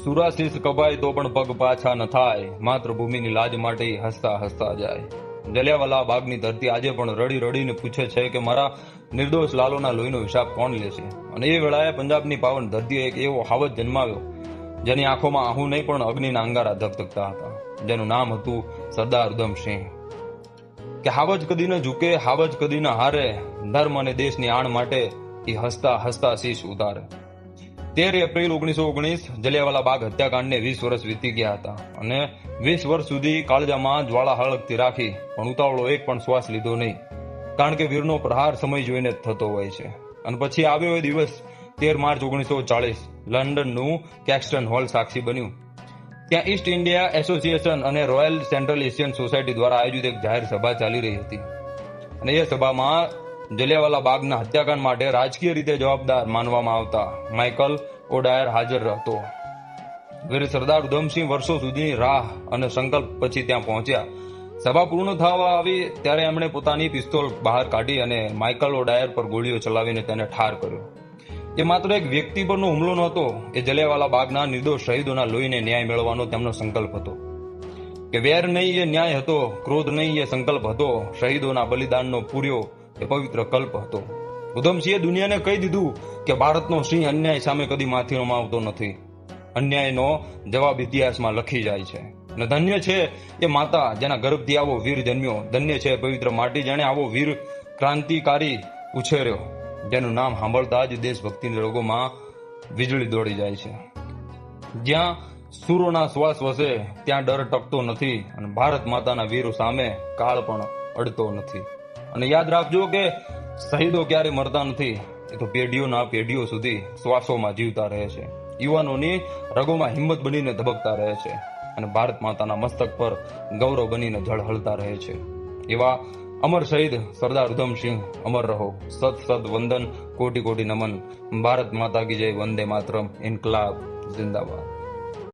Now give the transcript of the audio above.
સુરાશીસ કપાય તો પણ પગ પાછા ન થાય, માતૃભૂમિની લાજ માટે હસતા હસતા જાય. જલિયાવાલા બાગની ધરતી આજે પણ રડી રડીને પૂછે છે કે મારા નિર્દોષ લાલોના લોહીનો હિસાબ કોણ લેશે. અને એ વેળાએ પંજાબની પાવન ધરતીએ એક એવો હાવજ જન્માવ્યો જેની આંખોમાં આહુ નહીં પણ અગ્નિના અંગારા ધગધગતા હતા, જેનું નામ હતું સરદાર ઉધમસિંહ. કે હાવજ કદી ન ઝૂકે, હાવજ કદી ન હારે, ધર્મ અને દેશની આણ માટે એ હસતા હસતા શીશ ઉતારે. 13 એપ્રિલ 1919 જલિયાવાલા બાગ હત્યાકાંડને 20 વર્ષ વીતી ગયા હતા અને 20 વર્ષ સુધી કાળજામાં જ્વાળા હળગતી રાખી પણ ઉતાવળો એક પણ શ્વાસ લીધો નહીં, કારણ કે વીરનો પ્રહાર સમય જોઈને જ થતો હોય છે. અને પછી આવ્યો એ દિવસ 13 માર્ચ 1940. લંડનનું કેક્સ્ટન હોલ સાક્ષી બન્યું. ત્યાં ઈસ્ટ ઇન્ડિયા એસોસિએશન અને રોયલ સેન્ટ્રલ એશિયન સોસાયટી દ્વારા આયોજિત એક જાહેર સભા ચાલી રહી હતી અને એ સભામાં જલિયાવાલા બાગના હત્યાકાંડ માટે રાજકીય રીતે જવાબદાર માનવામાં આવતા માઇકલ ઓડાયર હાજર હતો. વીર સરદાર ઉધમસિંહ વર્ષો સુધીની રાહ અને સંકલ્પ પછી ત્યાં પહોંચ્યા. સભા પૂર્ણ થવા આવી ત્યારે એમણે પોતાની પિસ્તોલ બહાર કાઢી અને માઇકલ ઓડાયર પર ગોળીઓ ચલાવીને તેને ઠાર કર્યો. એ માત્ર એક વ્યક્તિ પરનો હુમલો નહોતો, એ જલિયાવાલા બાગના નિર્દોષ શહીદોના લોહીને ન્યાય મેળવવાનો તેમનો સંકલ્પ હતો. કે વેર નહીં એ ન્યાય હતો, ક્રોધ નહીં એ સંકલ્પ હતો, શહીદોના બલિદાનનો પૂર્યો એ પવિત્ર કલ્પ હતો. ઉધમસિંહે દુનિયાને કહી દીધું કે ભારતનો સિંહ અન્યાય સામે કદી માથું નમાવતો નથી. અન્યાયનો જવાબ ઇતિહાસમાં લખી જાય છે. અને ધન્ય છે એ માતા જેના ગર્ભથી આવો વીર જન્મ્યો, ધન્ય છે પવિત્ર માટી જેણે આવો વીર ક્રાંતિકારી ઉછેર્યો, જેનું નામ સાંભળતા જ દેશભક્તિની રગોમાં વીજળી દોડી જાય છે. જ્યાં સૂરોના શ્વાસ વસે ત્યાં ડર ટકતો નથી અને ભારત માતાના વીરો સામે કાળ પણ અડતો નથી. અને યાદ રાખજો કે શહીદો ક્યારે મરતા નથી, એ તો પેઢીઓના પેઢીઓ સુધી શ્વાસોમાં જીવતા રહે છે, યુવાનોની રગોમાં હિંમત બનીને ધબકતા રહે છે અને ભારત માતાના મસ્તક પર ગૌરવ બનીને ઝળહળતા રહે છે. એવા અમર શહીદ સરદાર ઉધમસિંહ અમર રહો. સત સત વંદન, કોટી કોટી નમન. ભારત માતા કી જય. વંદે માતરમ. ઇન્કલાબ જિંદાબાદ.